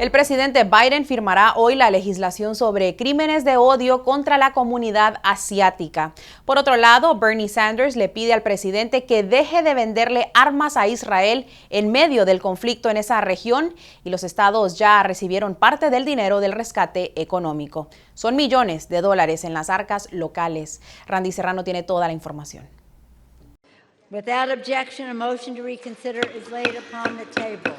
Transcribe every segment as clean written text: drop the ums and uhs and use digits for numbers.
El presidente Biden firmará hoy la legislación sobre crímenes de odio contra la comunidad asiática. Por otro lado, Bernie Sanders le pide al presidente que deje de venderle armas a Israel en medio del conflicto en esa región, y los estados ya recibieron parte del dinero del rescate económico. Son millones de dólares en las arcas locales. Randy Serrano tiene toda la información. Without objection, a motion to reconsider is laid upon the table.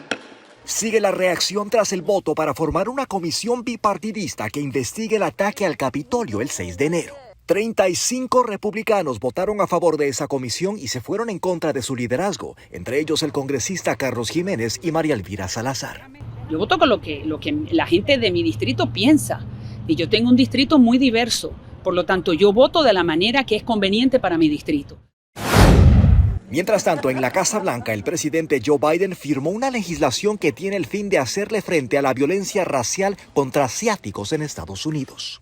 Sigue la reacción tras el voto para formar una comisión bipartidista que investigue el ataque al Capitolio el 6 de enero. 35 republicanos votaron a favor de esa comisión y se fueron en contra de su liderazgo, entre ellos el congresista Carlos Jiménez y María Elvira Salazar. Yo voto con lo que la gente de mi distrito piensa, y yo tengo un distrito muy diverso, por lo tanto yo voto de la manera que es conveniente para mi distrito. Mientras tanto, en la Casa Blanca, el presidente Joe Biden firmó una legislación que tiene el fin de hacerle frente a la violencia racial contra asiáticos en Estados Unidos.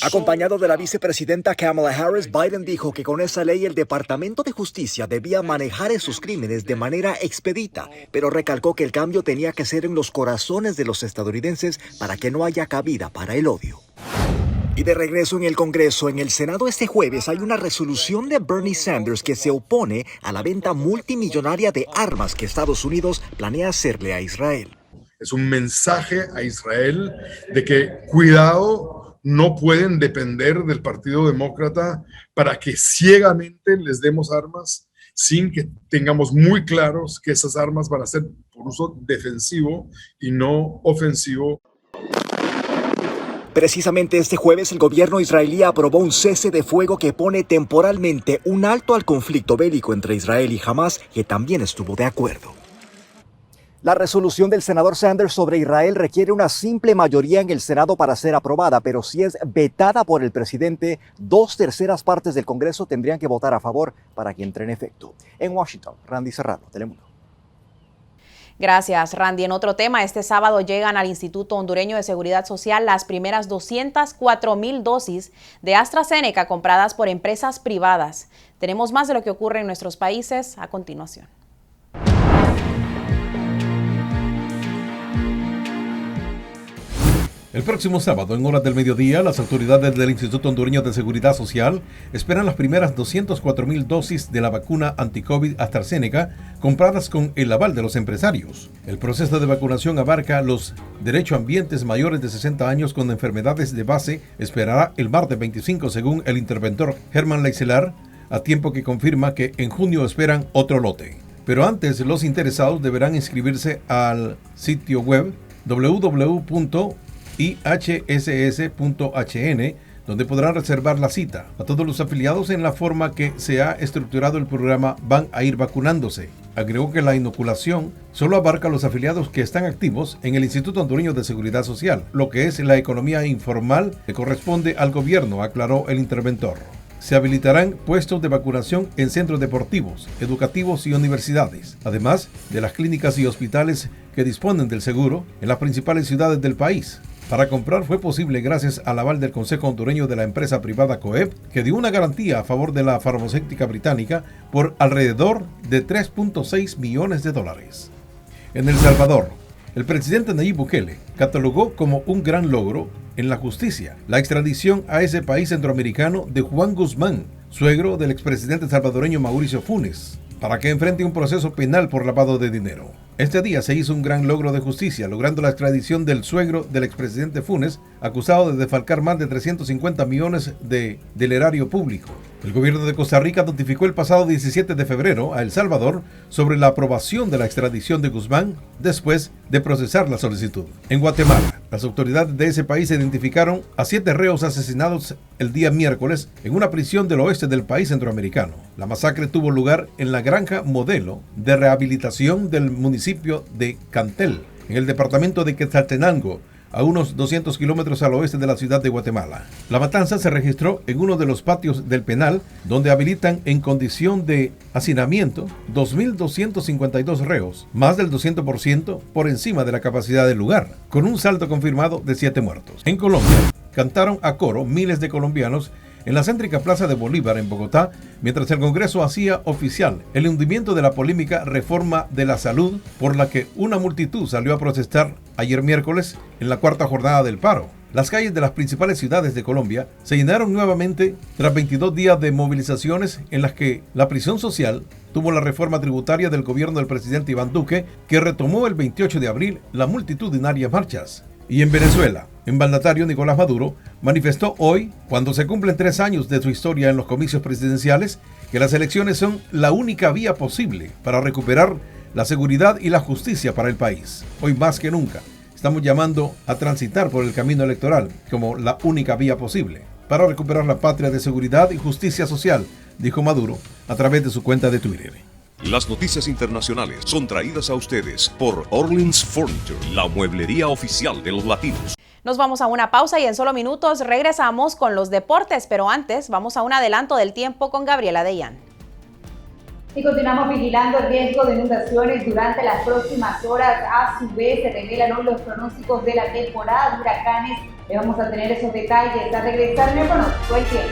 Acompañado de la vicepresidenta Kamala Harris, Biden dijo que con esa ley el Departamento de Justicia debía manejar esos crímenes de manera expedita, pero recalcó que el cambio tenía que ser en los corazones de los estadounidenses para que no haya cabida para el odio. Y de regreso en el Congreso, en el Senado este jueves hay una resolución de Bernie Sanders que se opone a la venta multimillonaria de armas que Estados Unidos planea hacerle a Israel. Es un mensaje a Israel de que cuidado, no pueden depender del Partido Demócrata para que ciegamente les demos armas sin que tengamos muy claros que esas armas van a ser por uso defensivo y no ofensivo. Precisamente este jueves el gobierno israelí aprobó un cese de fuego que pone temporalmente un alto al conflicto bélico entre Israel y Hamás, que también estuvo de acuerdo. La resolución del senador Sanders sobre Israel requiere una simple mayoría en el Senado para ser aprobada, pero si es vetada por el presidente, 2/3 partes del Congreso tendrían que votar a favor para que entre en efecto. En Washington, Randy Serrano, Telemundo. Gracias, Randy. En otro tema, este sábado llegan al Instituto Hondureño de Seguridad Social las primeras 204,000 dosis de AstraZeneca compradas por empresas privadas. Tenemos más de lo que ocurre en nuestros países a continuación. El próximo sábado, en horas del mediodía, las autoridades del Instituto Hondureño de Seguridad Social esperan las primeras 204,000 dosis de la vacuna anti-COVID AstraZeneca compradas con el aval de los empresarios. El proceso de vacunación abarca los derechohabientes mayores de 60 años con enfermedades de base. Esperará el martes 25, según el interventor Germán Leicelar, a tiempo que confirma que en junio esperan otro lote. Pero antes, los interesados deberán inscribirse al sitio web www.ihss.hn, donde podrán reservar la cita. A todos los afiliados en la forma que se ha estructurado el programa van a ir vacunándose. Agregó que la inoculación solo abarca a los afiliados que están activos en el Instituto Hondureño de Seguridad Social. Lo que es la economía informal le corresponde al gobierno, aclaró el interventor. Se habilitarán puestos de vacunación en centros deportivos, educativos y universidades, además de las clínicas y hospitales que disponen del seguro en las principales ciudades del país. Para comprar fue posible gracias al aval del Consejo Hondureño de la empresa privada COEP, que dio una garantía a favor de la farmacéutica británica por alrededor de $3.6 millones. En El Salvador, el presidente Nayib Bukele catalogó como un gran logro en la justicia la extradición a ese país centroamericano de Juan Guzmán, suegro del expresidente salvadoreño Mauricio Funes, para que enfrente un proceso penal por lavado de dinero. Este día se hizo un gran logro de justicia, logrando la extradición del suegro del expresidente Funes, acusado de defalcar más de 350 millones del erario público. El gobierno de Costa Rica notificó el pasado 17 de febrero a El Salvador sobre la aprobación de la extradición de Guzmán después de procesar la solicitud. En Guatemala, las autoridades de ese país identificaron a 7 reos asesinados el día miércoles en una prisión del oeste del país centroamericano. La masacre tuvo lugar en la granja modelo de rehabilitación del municipio de Cantel, en el departamento de Quetzaltenango, a unos 200 kilómetros al oeste de la ciudad de Guatemala. La matanza se registró en uno de los patios del penal, donde habilitan en condición de hacinamiento 2.252 reos, más del 200% por encima de la capacidad del lugar, con un saldo confirmado de 7 muertos. En Colombia, cantaron a coro miles de colombianos en la céntrica Plaza de Bolívar en Bogotá, mientras el Congreso hacía oficial el hundimiento de la polémica reforma de la salud, por la que una multitud salió a protestar ayer miércoles en la cuarta jornada del paro. Las calles de las principales ciudades de Colombia se llenaron nuevamente tras 22 días de movilizaciones en las que la prisión social tuvo la reforma tributaria del gobierno del presidente Iván Duque, que retomó el 28 de abril las multitudinarias marchas. Y en Venezuela, el mandatario Nicolás Maduro manifestó hoy, cuando se cumplen 3 años de su historia en los comicios presidenciales, que las elecciones son la única vía posible para recuperar la seguridad y la justicia para el país. Hoy más que nunca, estamos llamando a transitar por el camino electoral como la única vía posible para recuperar la patria de seguridad y justicia social, dijo Maduro a través de su cuenta de Twitter. Las noticias internacionales son traídas a ustedes por Orleans Furniture, la mueblería oficial de los latinos. Nos vamos a una pausa y en solo minutos regresamos con los deportes, pero antes vamos a un adelanto del tiempo con Gabriela Deyán. Y continuamos vigilando el riesgo de inundaciones durante las próximas horas. A su vez, se revelan hoy los pronósticos de la temporada de huracanes. Le vamos a tener esos detalles a regresar. Me conozco el tiempo.